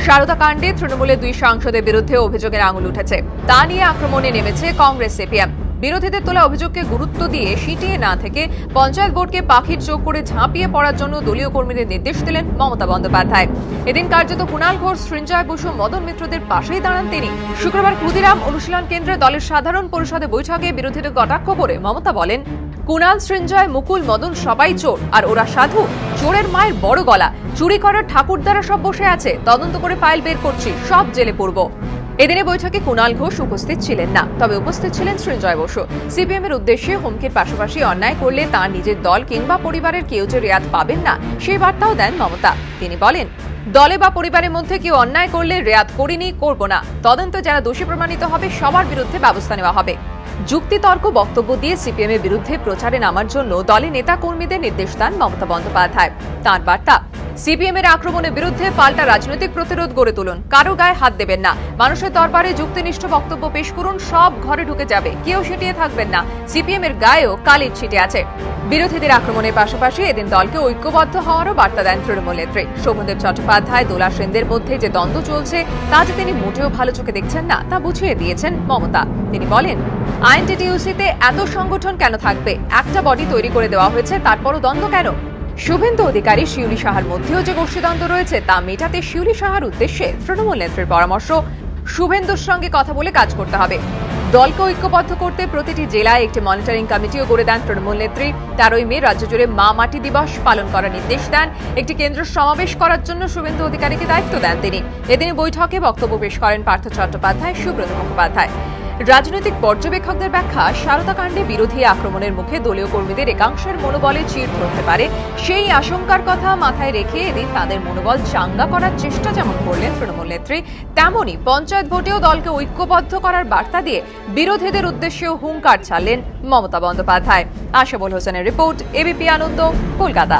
সারদা কাণ্ডে তৃণমূলের 2 সাংসদের বিরুদ্ধে অভিযোগের আঙুল উঠেছে। তা নিয়ে আক্রমণে নেমেছে কংগ্রেস সিপিএম। বিরোধীদের তোলা অভিযোগকে গুরুত্ব দিয়ে সিটিয়ে না থেকে পঞ্চায়েত বোর্ডকে পাখির চোখ করে ঝাঁপিয়ে পড়ার জন্য দলীয় কর্মীদের নির্দেশ দিলেন মমতা বন্দ্যোপাধ্যায়। এদিন কার্যত কুণাল ঘোষ, সৃঞ্জয় বসু, মদন মিত্রদের পাশেই দাঁড়ান তিনি। শুক্রবার ক্ষুদিরাম অনুশীলন কেন্দ্রে দলের সাধারণ পরিষদের বৈঠকে বিরোধীদের কটাক্ষ করে মমতা বলেন, কুণাল, সৃঞ্জয়, মুকুল, মদন সবাই চোর, আর ওরা সাধু। চোরের মায়ের বড় গলা, চুরি করার ঠাকুরদারা সব বসে আছে, তদন্ত করে ফাইল বের করছি, সব জেলে পড়ব। এদিনে বৈঠকে কুণাল ঘোষ উপস্থিত ছিলেন না, তবে উপস্থিত ছিলেন সৃঞ্জয় বসু। সিপিএম এর উদ্দেশ্যে হুমকির পাশাপাশি অন্যায় করলে তার নিজের দল কিংবা পরিবারের কেউ যে রেয়াত পাবেন না, সেই বার্তাও দেন মমতা। তিনি বলেন, দলে বা পরিবারের মধ্যে কেউ অন্যায় করলে রেয়াত করিনি, করব না। তদন্তে যারা দোষী প্রমাণিত হবে সবার বিরুদ্ধে ব্যবস্থা নেওয়া হবে। যুক্তিতর্ক বক্তব্য দিয়ে সিপিএম এর বিরুদ্ধে প্রচারে নামার জন্য দলের নেতা কর্মীদের নির্দেশ দেন মমতা বন্দ্যোপাধ্যায়। তাঁর বার্তা, সিপিএম এর আক্রমণের বিরুদ্ধে পাল্টা রাজনৈতিক প্রতিরোধ গড়ে তুলুন, কারো গায়ে হাত দেবেন না, মানুষের দরবারে যুক্তিনিষ্ঠ বক্তব্য পেশ করুন, সব ঘরে ঢুকে যাবে, কেউ সিটিয়ে থাকবেন না। সিপিএম এর গায়েও কালির ছিটে আছে। বিরোধীদের আক্রমণের পাশাপাশি এদিন দলকে ঐক্যবদ্ধ হওয়ারও বার্তা দেন তৃণমূল নেত্রী। শোভনদেব চট্টোপাধ্যায়, দোলা সেনদের মধ্যে যে দ্বন্দ্ব চলছে তা যে তিনি মোটেও ভালো চোখে দেখছেন না, তা বুঝিয়ে দিয়েছেন মমতা। তিনি বলেন, আইএনটিটিইউসিতে এত সংগঠন কেন থাকবে? একটা বডি তৈরি করে দেওয়া হয়েছে, তারপরও দ্বন্দ্ব কেন? শুভেন্দু অধিকারী, শিউলি সাহার মধ্যেও যে গোষ্ঠীদ্বন্দ্ব রয়েছে তা মেটাতে শিউলি সাহার উদ্দেশ্যে তৃণমূল নেত্রীর পরামর্শ, শুভেন্দুর সঙ্গে কথা বলে কাজ করতে হবে। দলকে ঐক্যবদ্ধ করতে প্রতিটি জেলায় একটি মনিটরিং কমিটিও গড়ে দেন তৃণমূল নেত্রী। 13 মে রাজ্য জুড়ে মা মাটি দিবস পালন করার নির্দেশ দেন। একটি কেন্দ্র সমাবেশ করার জন্য শুভেন্দু অধিকারীকে দায়িত্ব দেন তিনি। এদিন বৈঠকে বক্তব্য পেশ করেন পার্থ চট্টোপাধ্যায়, সুব্রত মুখোপাধ্যায়। রাজনৈতিক পর্যবেক্ষকদের ব্যাখ্যা, সারদা কাণ্ডে বিরোধী আক্রমণের মুখে দলীয় কর্মীদের একাংশের মনোবলে চির ধরতে পারে, সেই আশঙ্কার কথা মাথায় রেখে এদিন তাদের মনোবল চাঙ্গা করার চেষ্টা যেমন করলেন তৃণমূল নেত্রী, তেমনই পঞ্চায়েত ভোটেও দলকে ঐক্যবদ্ধ করার বার্তা দিয়ে বিরোধীদের উদ্দেশ্যেও হুঙ্কার ছাড়লেন মমতা বন্দ্যোপাধ্যায়। আশাবুল হোসেনের রিপোর্ট, এবিপি আনন্দ, কলকাতা।